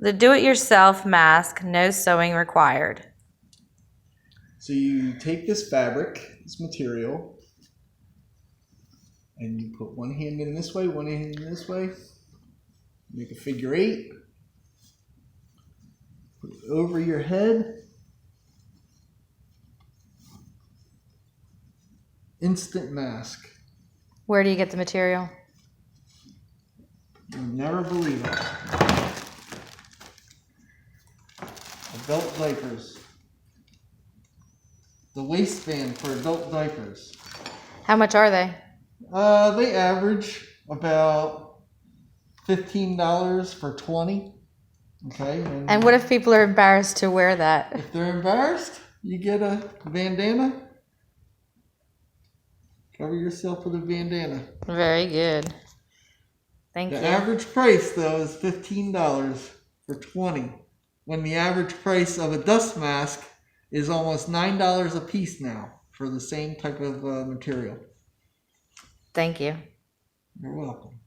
The do-it-yourself mask, no sewing required. So you take this fabric, this material, and you put one hand in this way, one hand in this way. Make a figure 8. Put it over your head. Instant mask. Where do you get the material? You'll never believe it. Adult diapers. The waistband for adult diapers. How much are they? They average about $15 for 20. Okay. And what if people are embarrassed to wear that? If they're embarrassed, you get a bandana. Cover yourself with a bandana. Very good. Thank you. The average price, though, is $15 for 20. When the average price of a dust mask is almost $9 a piece now for the same type of material. Thank you. You're welcome.